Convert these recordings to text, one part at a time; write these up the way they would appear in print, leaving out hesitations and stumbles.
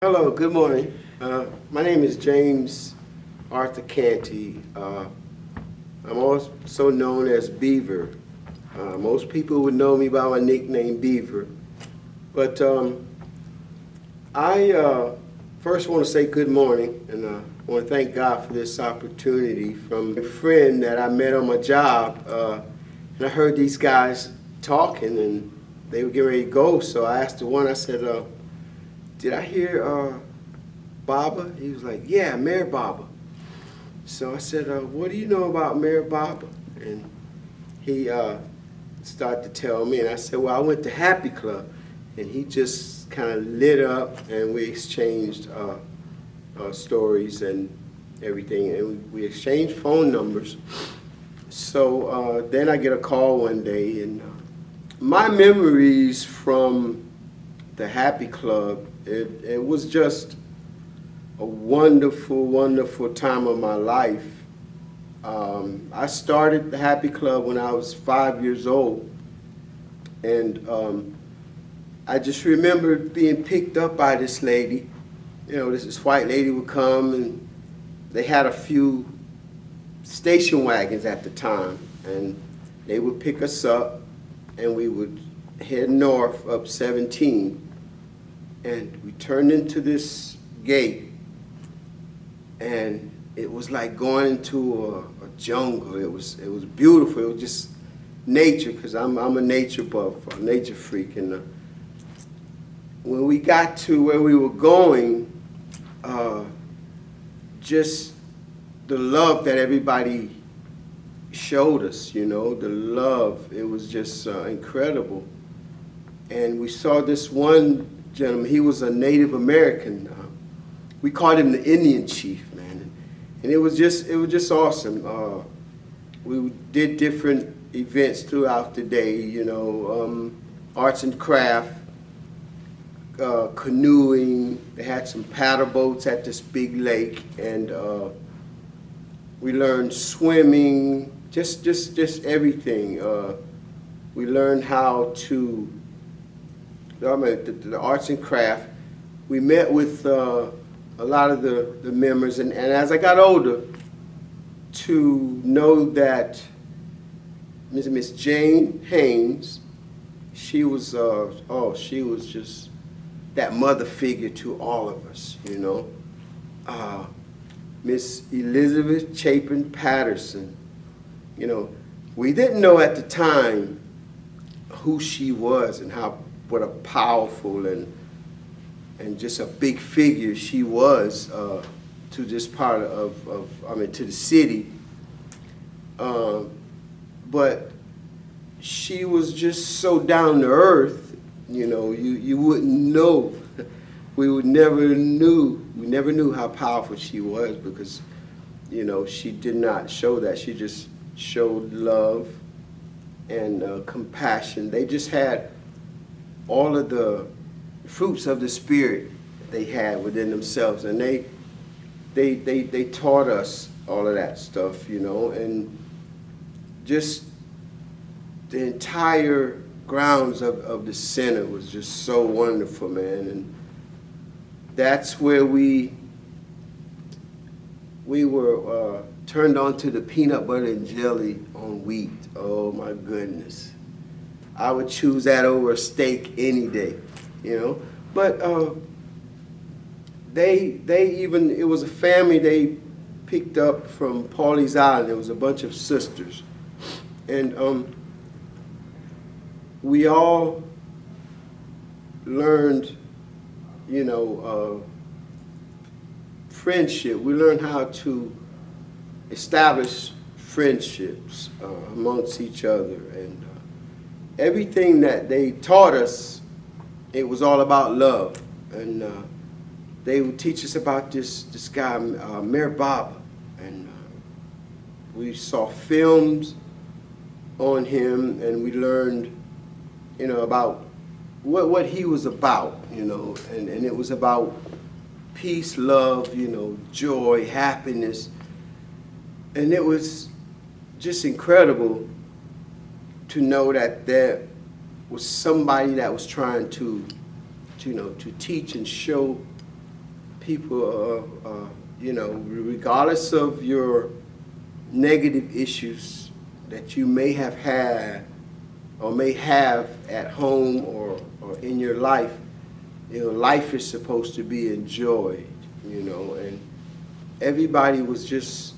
Hello, good morning. My name is James Arthur Canty. I'm also known as Beaver. Most people would know me by my nickname Beaver. But I first want to say good morning, and I want to thank God for this opportunity from a friend that I met on my job. And I heard these guys talking, and they were getting ready to go. So I asked the one, I said, did I hear Baba? He was like, yeah, Mayor Baba. So I said, what do you know about Mayor Baba? And he started to tell me, and I said, well, I went to Happy Club. And he just kind of lit up, and we exchanged stories and everything, and we exchanged phone numbers. So then I get a call one day, and my memories from the Happy Club, it was just a wonderful, wonderful time of my life. I started the Happy Club when I was 5 years old, and I just remember being picked up by this lady. You know, this white lady would come, and they had a few station wagons at the time, and they would pick us up, and we would head north up 17, and we turned into this gate, and it was like going into a jungle. It was beautiful. It was just nature, because I'm a nature buff, a nature freak, and when we got to where we were going, just the love that everybody showed us, you know, the love, it was just incredible. And we saw this one gentleman. He was a Native American. We called him the Indian Chief, man, and it was just awesome. We did different events throughout the day, you know, arts and craft, canoeing. They had some paddle boats at this big lake, and we learned swimming, just everything. We learned how to, the arts and craft. We met with a lot of the members, and as I got older, to know that Miss Jane Haynes, she was she was just that mother figure to all of us, you know. Miss Elizabeth Chapin Patterson, you know, we didn't know at the time who she was and what a powerful and just a big figure she was to this part to the city. But she was just so down to earth, you know, you wouldn't know. We never knew how powerful she was, because, you know, she did not show that. She just showed love and compassion. They just had all of the fruits of the Spirit they had within themselves, and they taught us all of that stuff, you know, and just the entire grounds of the center was just so wonderful, man. And that's where we were turned on to the peanut butter and jelly on wheat. Oh my goodness, I would choose that over a steak any day, you know. But it was a family they picked up from Pawleys Island. There was a bunch of sisters, and we all learned, you know, friendship. We learned how to establish friendships amongst each other, and everything that they taught us, it was all about love. And they would teach us about this guy, Mayor Baba, and we saw films on him, and we learned, you know, about what he was about, you know, and it was about peace, love, you know, joy, happiness. And it was just incredible to know that there was somebody that was trying to you know, to teach and show people, regardless of your negative issues that you may have had or may have at home or in your life, life is supposed to be enjoyed, and everybody was just,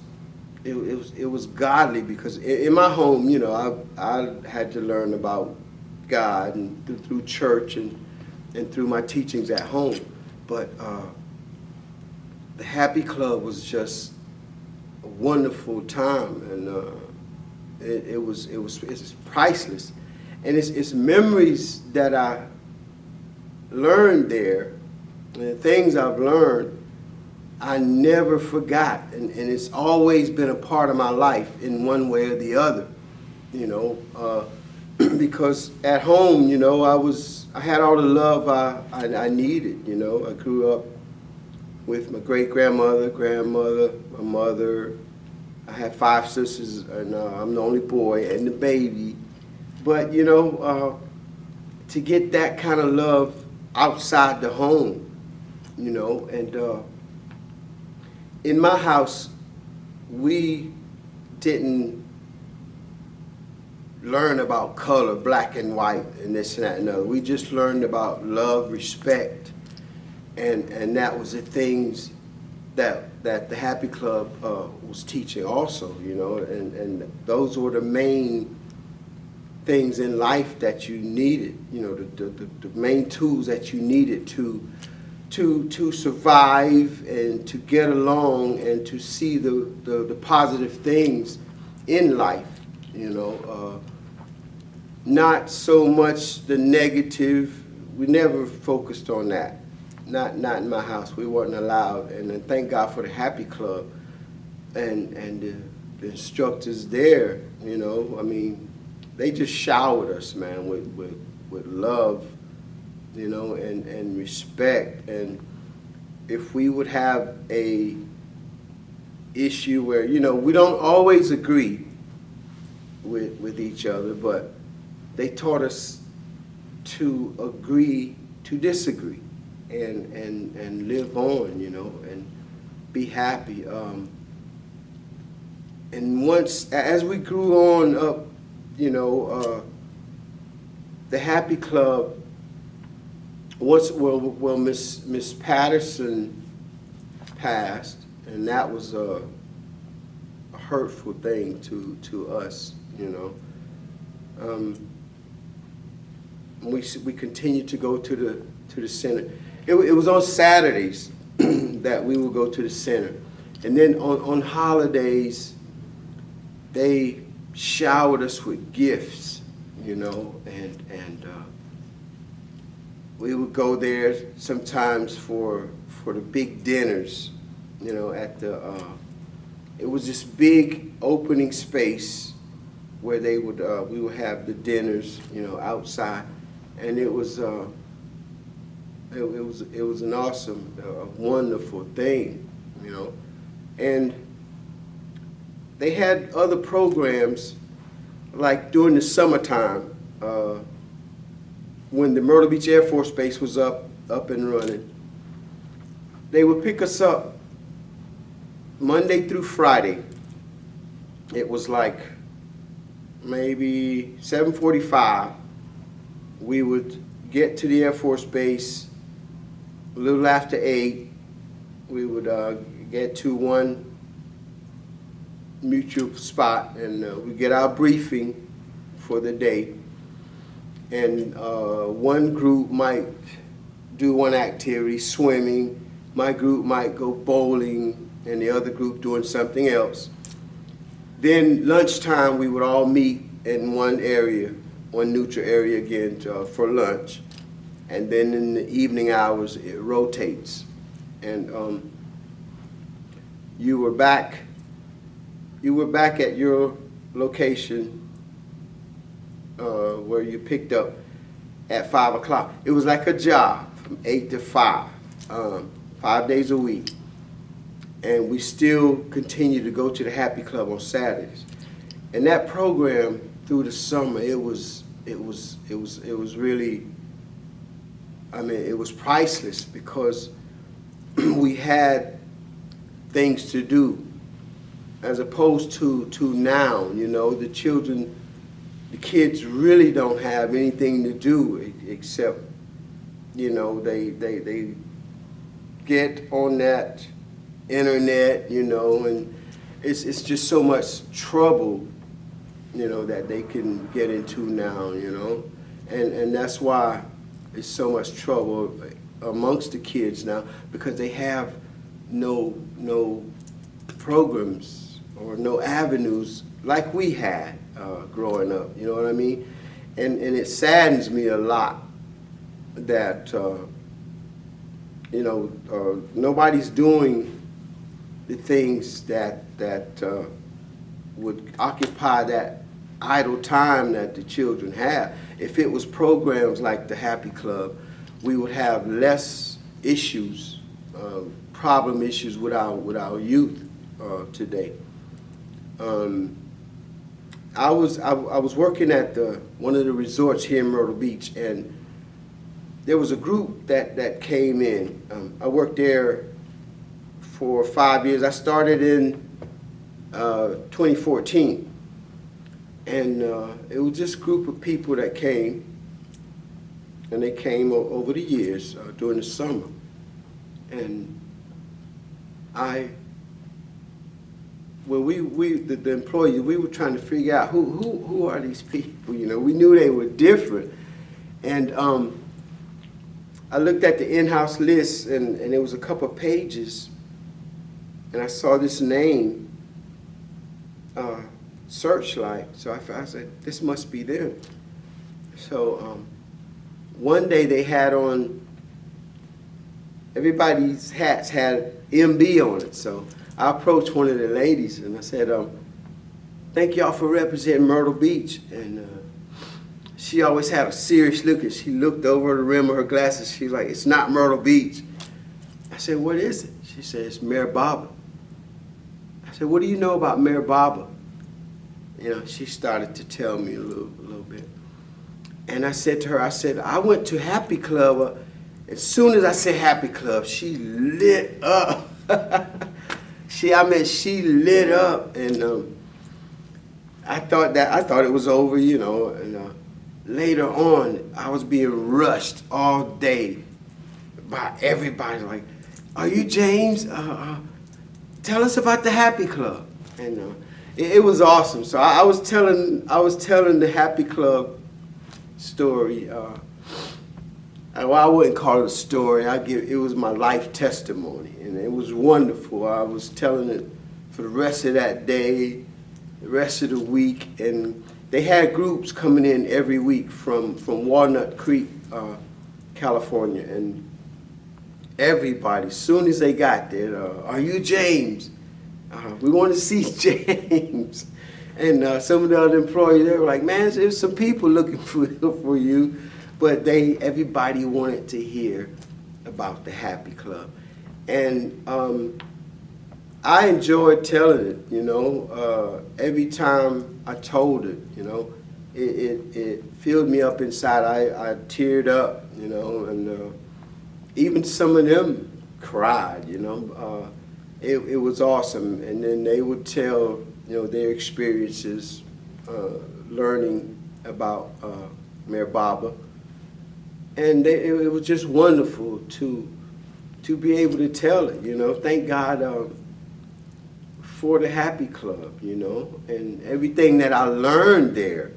it was godly, because in my home, I had to learn about God and through church and through my teachings at home. But the Happy Club was just a wonderful time, and it's priceless, and it's memories that I learned there, and the things I've learned I never forgot, and it's always been a part of my life in one way or the other, because at home, I had all the love I needed. I grew up with my great-grandmother, grandmother, my mother. I had 5 sisters, and I'm the only boy and the baby. But, to get that kind of love outside the home, and in my house, we didn't learn about color, black and white, and this and that and other. We just learned about love, respect, and that was the things that the Happy Club was teaching also, and those were the main things in life that you needed, the main tools that you needed to survive and to get along and to see the positive things in life, not so much the negative. We never focused on that. Not in my house. We weren't allowed. And then thank God for the Happy Club and the instructors there. They just showered us, man, with love, and respect. And if we would have a issue where, we don't always agree with each other, but they taught us to agree to disagree and live on, and be happy. And once, as we grew on up, the Happy Club, Miss Patterson passed, and that was a hurtful thing to us, We continued to go to the center. It was on Saturdays that we would go to the center, and then on holidays they showered us with gifts, and we would go there sometimes for the big dinners, at the it was this big opening space where they would we would have the dinners, outside, and it was an awesome, wonderful thing, and they had other programs, like during the summertime, when the Myrtle Beach Air Force Base was up and running. They would pick us up Monday through Friday. It was like maybe 7:45. We would get to the Air Force Base a little after 8. We would get to one mutual spot, and we get our briefing for the day. And one group might do one activity, swimming. My group might go bowling, and the other group doing something else. Then lunchtime, we would all meet in one area, one neutral area again for lunch. And then in the evening hours, it rotates. And you were back at your location where you picked up at 5 o'clock. It was like a job from 8 to 5, 5 days a week. And we still continue to go to the Happy Club on Saturdays. And that program through the summer, it was really, it was priceless, because we had things to do, as opposed to now. The kids really don't have anything to do except, they get on that internet, and it's just so much trouble, that they can get into now, and that's why it's so much trouble amongst the kids now, because they have no programs or no avenues like we had growing up. You know what I mean? And it saddens me a lot that nobody's doing the things that would occupy that idle time that the children have. If it was programs like the Happy Club, we would have less issues, problem issues with our youth today. I was working at one of the resorts here in Myrtle Beach, and there was a group that came in. I worked there for 5 years. I started in 2014, and it was this group of people that came, and they came over the years during the summer, and the employees, we were trying to figure out who are these people. We knew they were different, and I looked at the in-house list, and there was a couple of pages, and I saw this name, Searchlight. So I said, this must be them. So one day they had on, everybody's hats had MB on it. So I approached one of the ladies and I said, thank y'all for representing Myrtle Beach. And she always had a serious look, and she looked over the rim of her glasses. She was like, it's not Myrtle Beach. I said, what is it? She said, it's Mayor Baba. I said, what do you know about Mayor Baba? She started to tell me a little bit. And I said to her, I went to Happy Club. As soon as I said Happy Club, she lit up. She lit up, and I thought it was over, and later on, I was being rushed all day by everybody, like, are you James? Tell us about the Happy Club. And it was awesome. So I was telling the Happy Club story. Well, I wouldn't call it a story. It was my life testimony, and it was wonderful. I was telling it for the rest of that day, the rest of the week, and they had groups coming in every week from Walnut Creek, California, and everybody, as soon as they got there, are you James? We want to see James. And some of the other employees, they were like, man, there's some people looking for you. But everybody wanted to hear about the Happy Club. And I enjoyed telling it, every time I told it, it filled me up inside. I teared up, and even some of them cried, It was awesome. And then they would tell, their experiences learning about Mayor Baba. And it was just wonderful to be able to tell it, Thank God for the Happy Club, and everything that I learned there,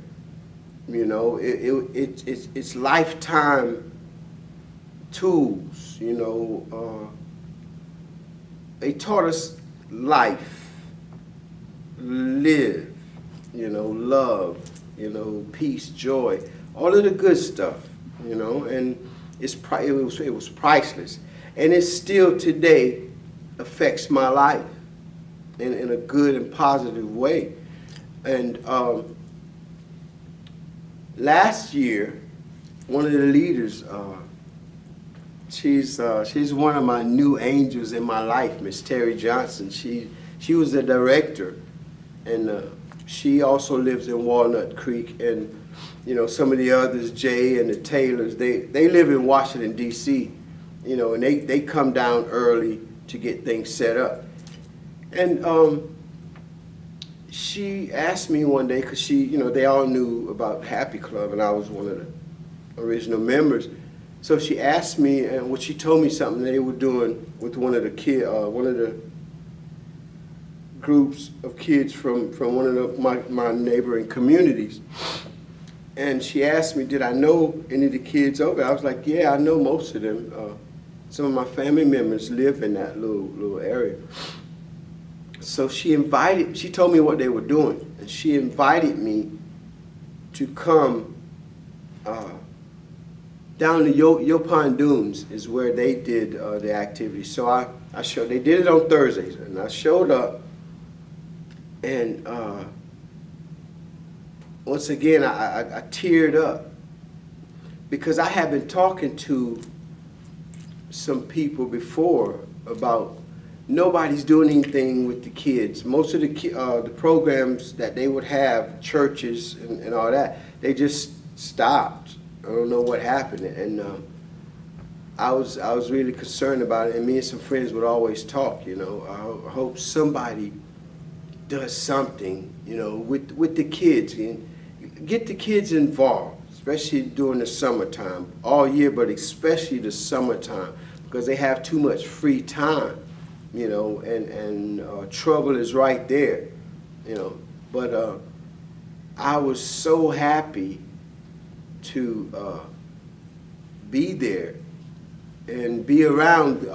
it's lifetime tools, they taught us life, live, love, peace, joy, all of the good stuff, and it was priceless, and it still today affects my life in a good and positive way. And last year, one of the leaders, she's one of my new angels in my life, Miss Terry Johnson. She was the director, and she also lives in Walnut Creek, and some of the others, Jay and the Taylors, they live in Washington, D.C., and they come down early to get things set up. And she asked me one day, because they all knew about Happy Club, and I was one of the original members. So she asked me, and she told me something they were doing with one of the groups of kids from one of my neighboring communities. And she asked me, did I know any of the kids over there? I was like, yeah, I know most of them. Some of my family members live in that little area. So she told me what they were doing, and she invited me to come down to Yopon Dunes is where they did the activity. So they did it on Thursdays, and I showed up, and once again, I teared up because I had been talking to some people before about nobody's doing anything with the kids. Most of the programs that they would have, churches and all that, they just stopped. I don't know what happened, and I was really concerned about it. And me and some friends would always talk. I hope somebody does something, with the kids, and get the kids involved, especially during the summertime, all year, but especially the summertime, because they have too much free time, and trouble is right there, But I was so happy to be there and be around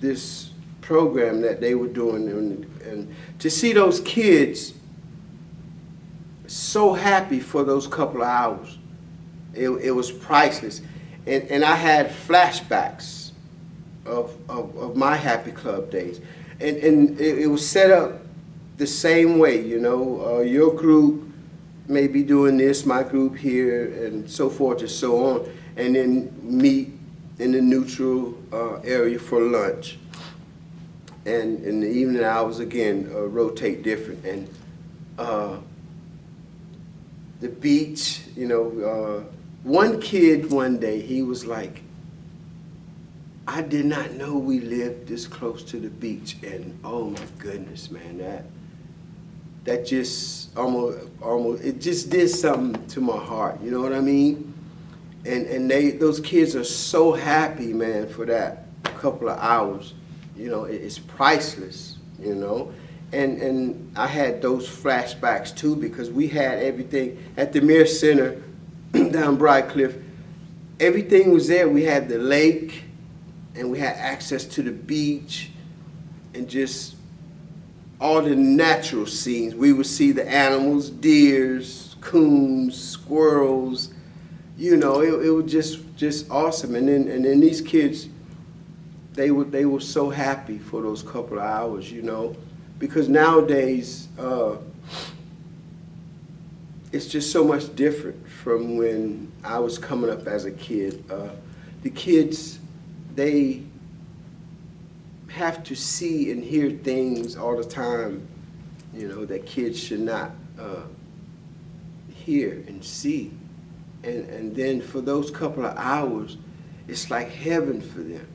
this program that they were doing, and to see those kids so happy for those couple of hours. It was priceless. And I had flashbacks of my Happy Club days. And it was set up the same way, your group may be doing this, my group here, and so forth and so on, and then meet in the neutral area for lunch. And in the evening hours, again, rotate different. And the beach, one kid one day, he was like, I did not know we lived this close to the beach. And oh my goodness, man, that just almost it just did something to my heart, you know what I mean? And those kids are so happy, man, for that couple of hours. It's priceless, And I had those flashbacks too, because we had everything at the Mir Center down Briarcliff. Everything was there. We had the lake, and we had access to the beach, and just all the natural scenes. We would see the animals, deers, coons, squirrels. It was just awesome. And then these kids, they were so happy for those couple of hours, because nowadays it's just so much different from when I was coming up as a kid. The kids, they have to see and hear things all the time, that kids should not hear and see. And then for those couple of hours, it's like heaven for them,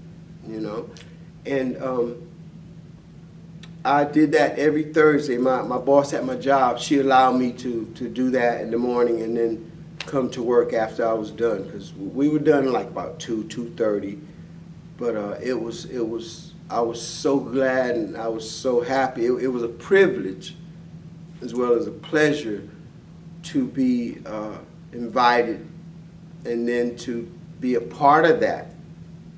And I did that every Thursday. My boss at my job, she allowed me to do that in the morning and then come to work after I was done, because we were done like about 2:30. But I was so glad, and I was so happy. It was a privilege as well as a pleasure to be invited and then to be a part of that.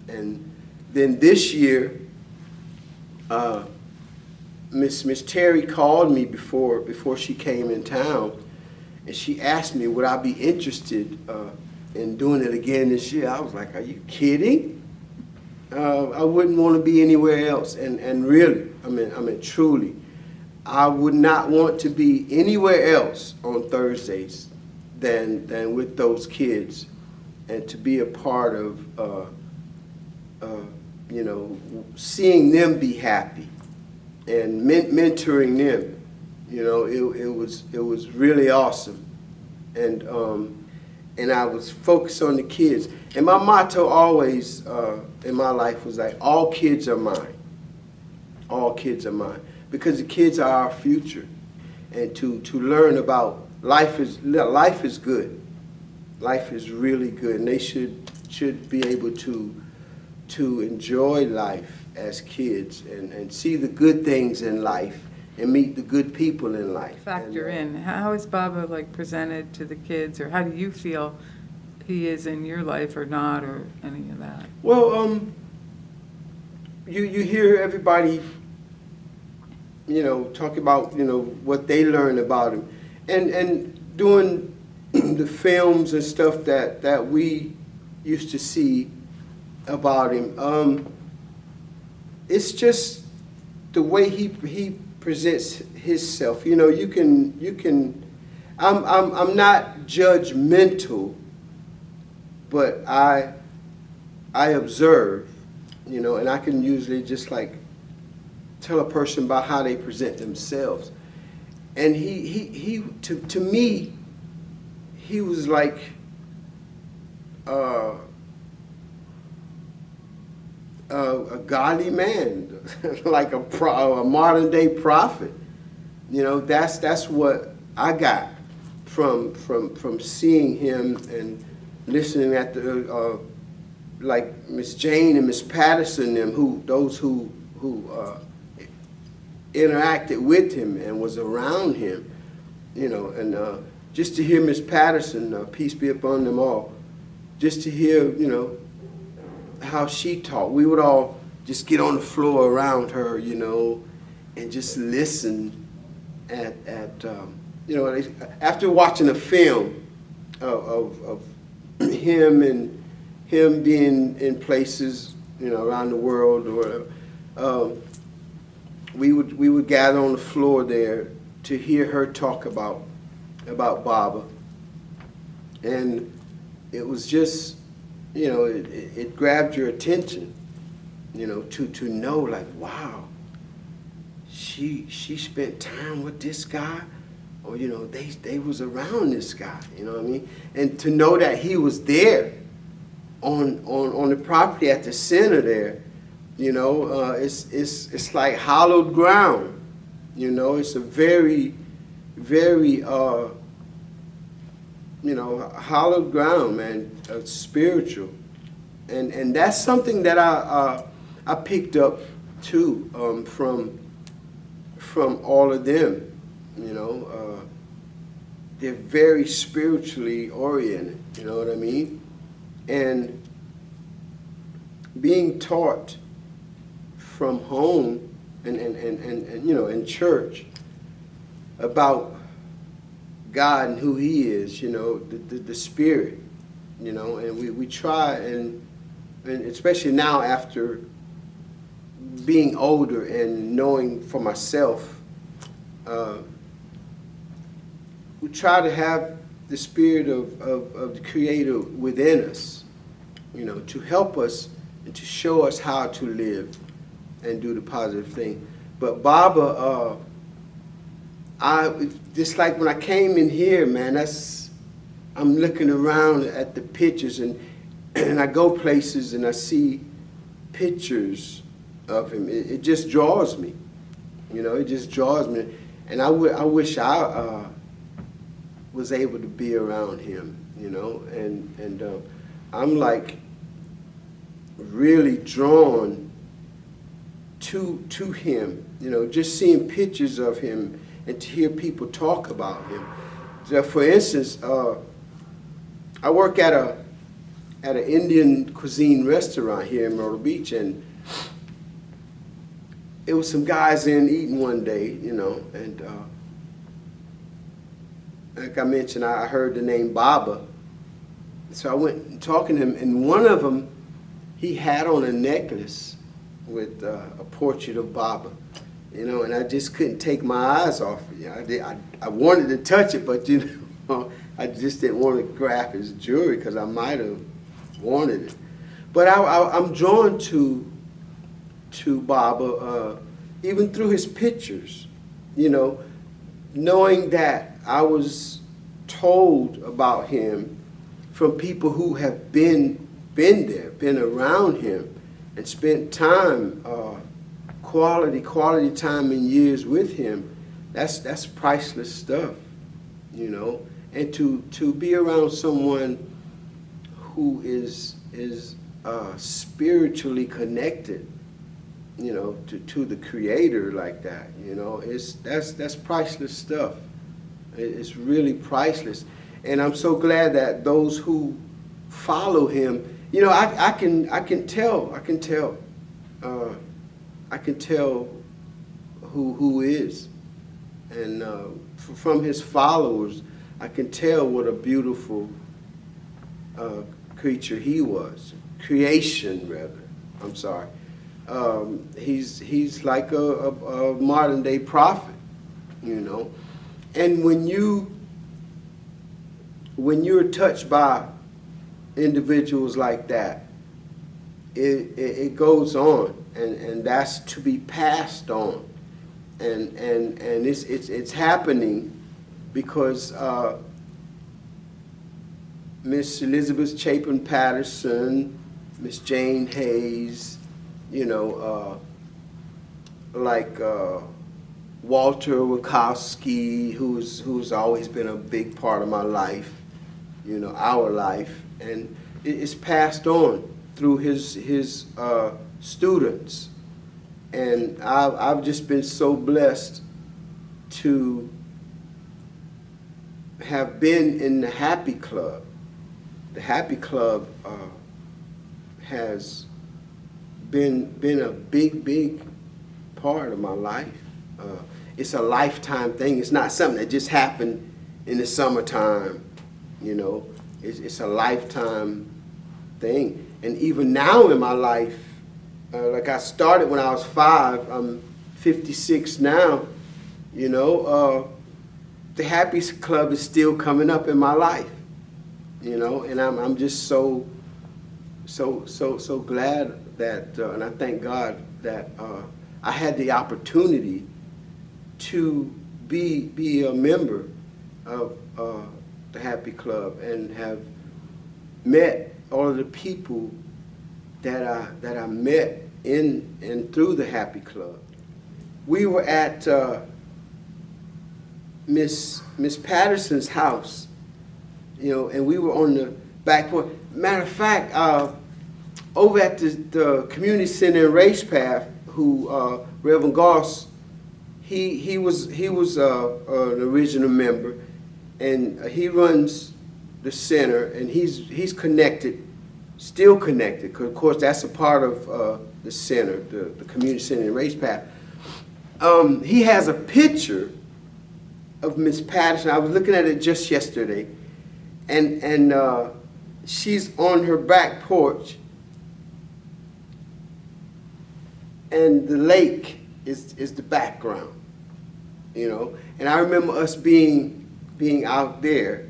And then this year, Miss Terry called me before she came in town, and she asked me would I be interested in doing it again this year. I was like, are you kidding? I wouldn't want to be anywhere else. And really, I mean truly, I would not want to be anywhere else on Thursdays than with those kids, and to be a part of seeing them be happy and mentoring them. It was really awesome. And I was focused on the kids. And my motto always in my life was like, all kids are mine. All kids are mine. Because the kids are our future. And to learn about life is good. Life is really good. And they should be able to enjoy life as kids and see the good things in life and meet the good people in life. Factor in. How is Baba like presented to the kids, or how do you feel he is in your life or not, or any of that? Well, you hear everybody, talk about, what they learn about him. And doing the films and stuff that we used to see about him, it's just the way he presents himself. You can. I'm not judgmental, but I observe, and I can usually just like tell a person about how they present themselves. And he to me, he was like a godly man, like a modern day prophet. That's what I got from seeing him and listening at the like Miss Jane and Miss Patterson, those who interacted with him and was around him, and just to hear Miss Patterson, peace be upon them all, just to hear, how she talked. We would all just get on the floor around her, and just listen at after watching a film of him and him being in places, around the world or whatever, we would gather on the floor there to hear her talk about Baba. And it was just, it grabbed your attention, to know like, wow, she spent time with this guy, or they was around this guy, you know what I mean? And to know that he was there on the property at the center there, it's like hallowed ground, it's a very, very hallowed ground, man, spiritual, and that's something that I picked up too from all of them. They're very spiritually oriented, you know what I mean? And being taught from home and in church about God and who he is, the spirit, and we try, and especially now after being older and knowing for myself, we try to have the spirit of the Creator within us, to help us and to show us how to live and do the positive thing. But Baba, just like when I came in here, man, I'm looking around at the pictures, and I go places and I see pictures of him. It just draws me, it just draws me. And I wish I was able to be around him, and I'm like really drawn to him, just seeing pictures of him and to hear people talk about him. So for instance, I work at an Indian cuisine restaurant here in Myrtle Beach, and it was some guys in eating one day, and like I mentioned, I heard the name Baba. So I went and talking to him, and one of them, he had on a necklace with a portrait of Baba, and I just couldn't take my eyes off it. I wanted to touch it, but I just didn't want to grab his jewelry because I might have wanted it. But I'm drawn to Baba, even through his pictures, knowing that I was told about him from people who have been been there, been around him, and spent time, quality time and years with him, that's priceless stuff, you know. And to be around someone who is spiritually connected, you know, to the Creator like that, you know, that's priceless stuff. It's really priceless. And I'm so glad that those who follow him, you know, I can tell who is, and from his followers, I can tell what a beautiful creature he was, creation rather. I'm sorry. He's like a modern day prophet, you know. And when you're touched by individuals like that, it goes on, and that's to be passed on, and it's happening because Miss Elizabeth Chapin Patterson, Miss Jane Hayes, you know, like Walter Wachowski, who's always been a big part of my life, you know, our life, and it's passed on through his students, and I've just been so blessed to have been in the Happy Club. The Happy Club has been a big part of my life. It's a lifetime thing. It's not something that just happened in the summertime, you know. It's a lifetime thing. And even now in my life, like I started when I was 5, I'm 56 now, you know, the Happy Club is still coming up in my life, you know, and I'm just so glad that, and I thank God that I had the opportunity to be a member of the Happy Club and have met all of the people that I met in and through the Happy Club. We were at Miss Patterson's house, you know, and we were on the back porch. Matter of fact, over at the community center in Race Path, who Reverend Goss, he was an original member, and he runs the center, and he's connected, still connected, because of course that's a part of the center, the community center in Race Path. He has a picture of Miss Patterson. I was looking at it just yesterday, and she's on her back porch, and the lake is the background, you know. And I remember us being out there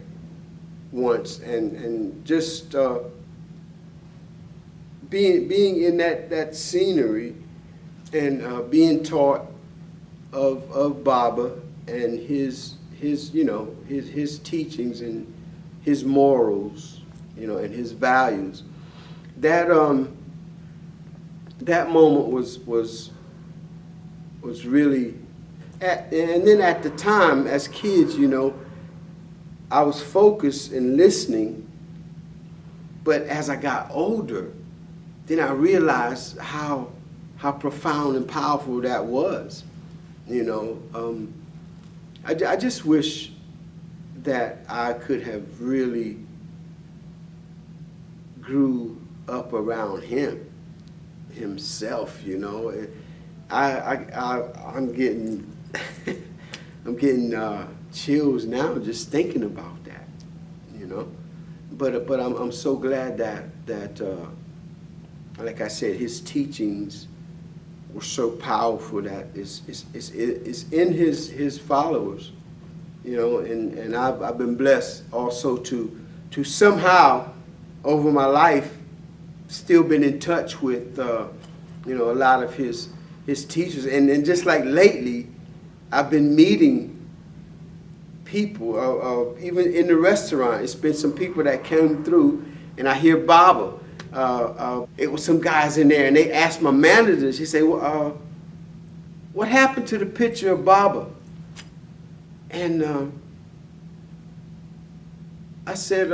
once, and just being in that scenery, and being taught of Baba and his you know, his teachings and his morals, you know, and his values. That moment was really, and then at the time as kids, you know, I was focused and listening, but as I got older, then I realized how profound and powerful that was, you know. I just wish that I could have really grew up around himself, you know. I'm getting I'm getting chills now just thinking about that, you know. But I'm so glad that like I said, his teachings were so powerful that it's in his followers, you know. And I've been blessed also to somehow over my life still been in touch with you know, a lot of his teachers, and just like lately, I've been meeting people, even in the restaurant. It's been some people that came through, and I hear Baba it was some guys in there, and they asked my manager. She said, well, what happened to the picture of Baba? And I said,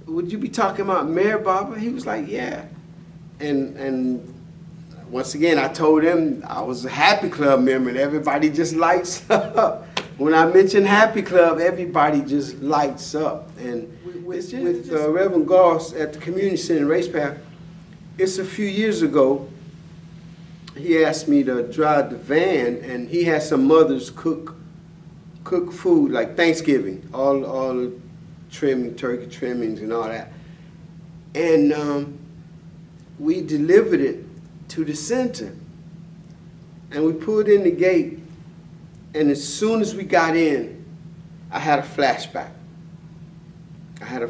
would you be talking about Mayor Baba? He was like, yeah. And once again, I told him I was a Happy Club member, and everybody just lights up. When I mention Happy Club, everybody just lights up. And with Reverend Goss at the Community Center in Race Path, it's a few years ago, he asked me to drive the van, and he had some mothers cook food like Thanksgiving, all the trimming, turkey trimmings and all that. And we delivered it to the center, and we pulled in the gate, and as soon as we got in, I had a flashback. I had a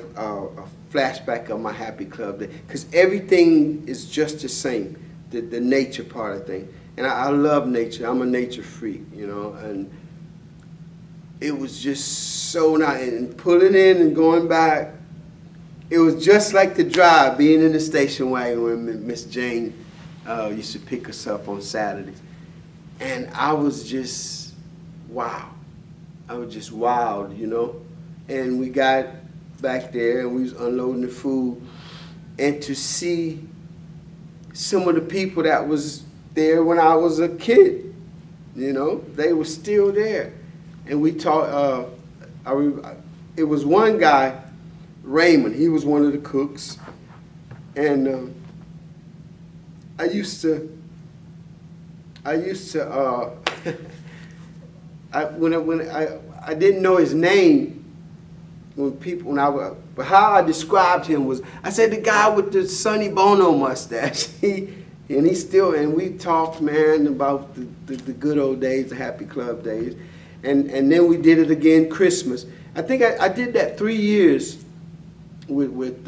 flashback of my Happy Club day, because everything is just the same, the nature part of things. And I love nature. I'm a nature freak, you know, and it was just so nice. And pulling in and going back, it was just like the drive, being in the station wagon when Miss Jane used to pick us up on Saturdays. And I was just, wow. I was just wild, you know. And we got back there and we was unloading the food. And to see some of the people that was there when I was a kid, you know, they were still there. And we talked, it was one guy, Raymond, he was one of the cooks. And I used to when I didn't know his name, but how I described him was, I said the guy with the Sonny Bono mustache. And we talked, man, about the good old days, the Happy Club days. And then we did it again Christmas. I think I did that 3 years with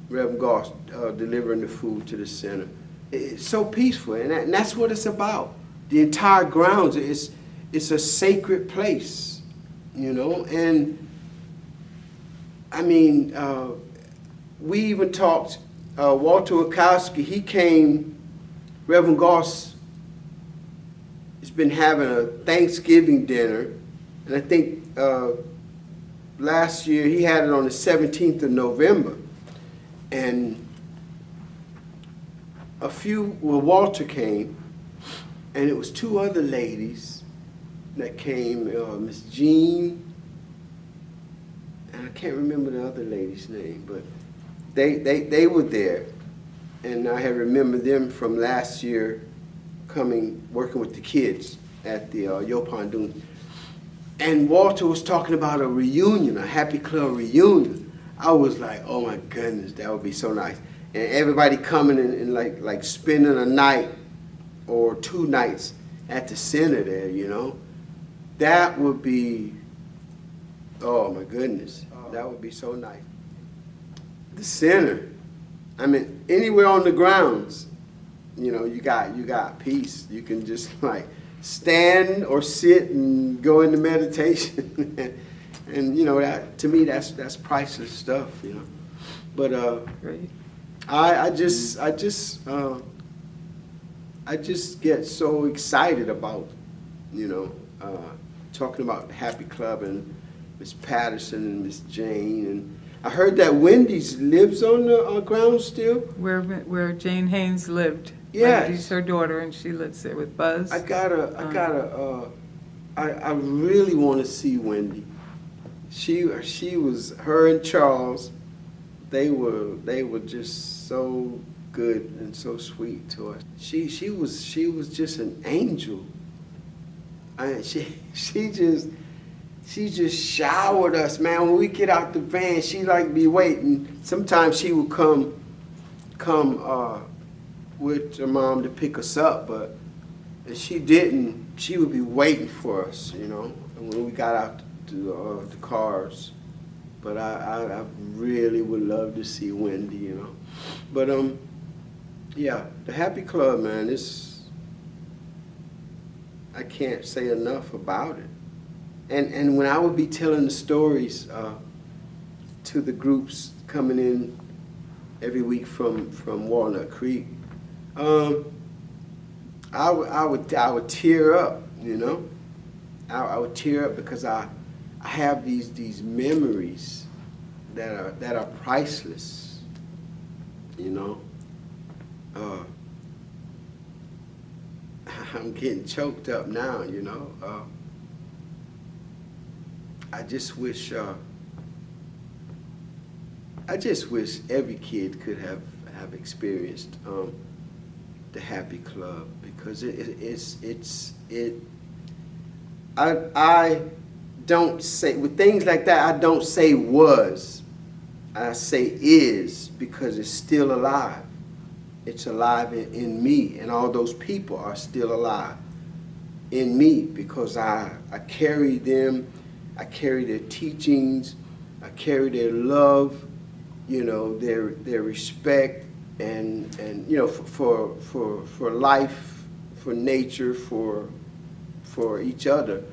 Reverend Goss delivering the food to the center. It's so peaceful, and that's what it's about. The entire grounds, it's a sacred place, you know. And I mean, we even talked, Walter Wachowski, he came, Reverend Goss has been having a Thanksgiving dinner, and I think last year he had it on the 17th of November. And Walter came, and it was two other ladies that came, Miss Jean, and I can't remember the other lady's name, but they were there. And I had remembered them from last year working with the kids at the Yopon. And Walter was talking about a reunion, a Happy Club reunion. I was like, oh my goodness, that would be so nice. And everybody coming and like spending a night or 2 nights at the center there, you know. That would be, oh my goodness, that would be so nice. The center, I mean, anywhere on the grounds, you know, you got peace. You can just like stand or sit and go into meditation. And you know, that to me that's priceless stuff, you know. But Great. I just get so excited about, you know, talking about Happy Club and Miss Patterson and Miss Jane. And I heard that Wendy's lives on the ground still. Where Jane Haynes lived. Yes. Wendy's her daughter, and she lives there with Buzz. I really want to see Wendy. She was, her and Charles, they were just so good and so sweet to us. She was just an angel. She just showered us, man. When we get out the van, she like be waiting. Sometimes she would come with her mom to pick us up, but if she didn't, she would be waiting for us, you know, when we got out to the cars. But I really would love to see Wendy, you know. But yeah, the Happy Club, man, I can't say enough about it. And when I would be telling the stories to the groups coming in every week from Walnut Creek, I would tear up, you know. I would tear up because I have these memories that are priceless, you know. I'm getting choked up now, you know. I just wish every kid could have experienced the Happy Club, because I don't say, with things like that, I don't say was, I say is, because it's still alive. It's alive in me, and all those people are still alive in me, because I carry them, I carry their teachings, I carry their love, you know, their respect, and you know, for life, for nature, for each other.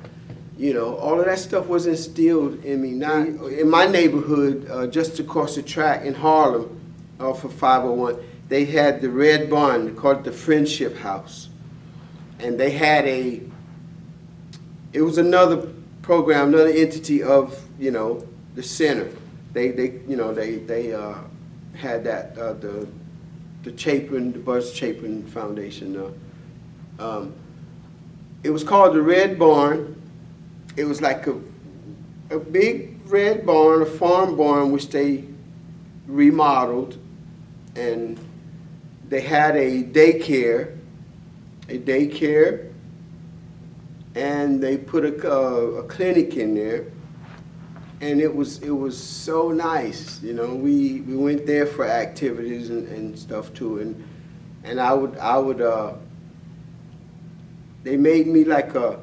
You know, all of that stuff was instilled in me. Now, in my neighborhood, just across the track in Harlem, off of 501, they had the Red Barn, they called it the Friendship House. And they had it was another program, another entity of, you know, the center. They had that, the Buzz Chapin Foundation. It was called the Red Barn. It was like a big red barn, a farm barn, which they remodeled, and they had a daycare, and they put a clinic in there, and it was so nice, you know. We went there for activities and stuff too, and I would they made me like a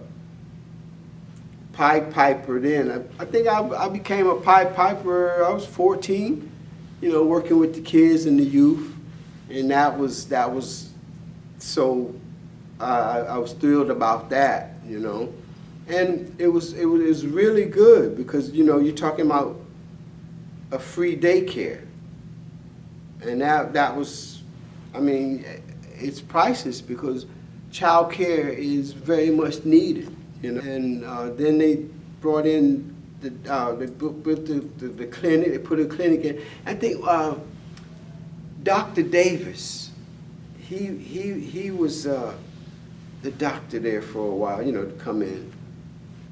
Pied Piper then. I think I became a Pied Piper, I was 14, you know, working with the kids and the youth, and that was so, I was thrilled about that, you know. And it was really good, because, you know, you're talking about a free daycare, and that was, I mean, it's priceless, because child care is very much needed. You know, and then they brought in the clinic. They put a clinic in. I think Dr. Davis, he was the doctor there for a while. You know, to come in.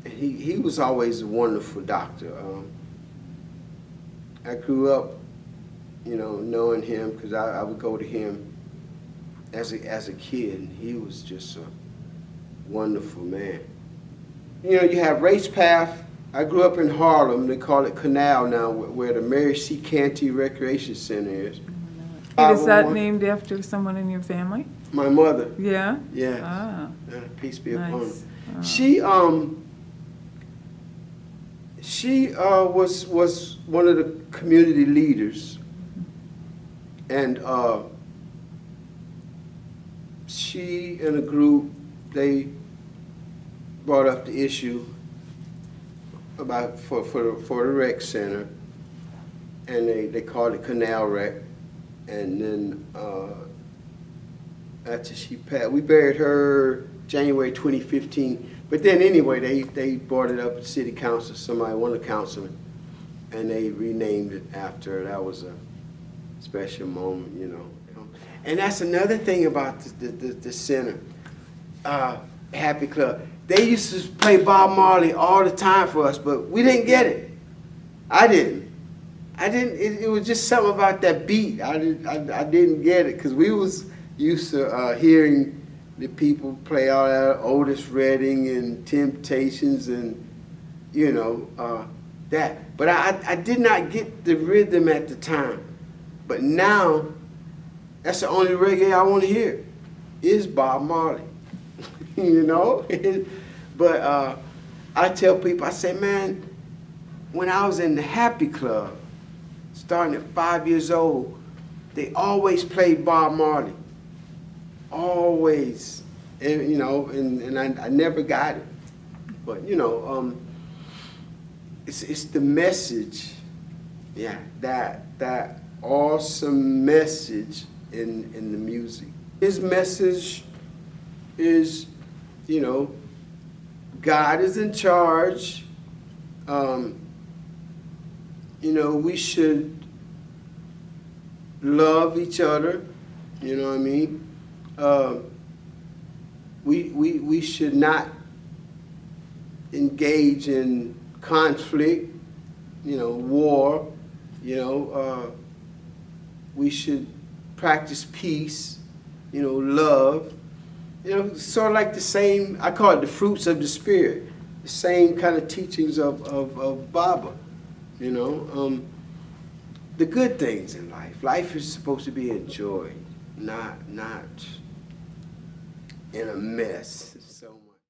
And he was always a wonderful doctor. I grew up, you know, knowing him, because I would go to him as a kid, and he was just a wonderful man. You know, you have Race Path. I grew up in Harlem. They call it Canal now, where the Mary C. Canty Recreation Center is. Is that named after someone in your family? My mother. Yeah? Yeah. Ah. Peace be upon her. Nice. She was one of the community leaders, and she and a group, they brought up the issue about for the rec center, and they called it Canal Rec, and then after she passed, we buried her January 2015. But then anyway, they brought it up to city council. Somebody, one of the councilmen, and they renamed it after her. That was a special moment, you know. And that's another thing about the center, Happy Club. They used to play Bob Marley all the time for us, but we didn't get it. I didn't. It was just something about that beat. I didn't get it, because we was used to hearing the people play all that Otis Redding and Temptations and, you know, that. But I did not get the rhythm at the time. But now, that's the only reggae I want to hear, is Bob Marley. You know? But I tell people, I say, man, when I was in the Happy Club, starting at 5 years old, they always played Bob Marley. Always. And, you know, and I never got it. But, you know, it's the message Yeah, that awesome message in the music. His message is, you know, God is in charge. You know, we should love each other. You know what I mean? We should not engage in conflict, you know, war. You know, we should practice peace, you know, love. You know, sort of like the same, I call it the fruits of the Spirit, the same kind of teachings of Baba, you know. The good things in life. Life is supposed to be enjoyed, not in a mess. So.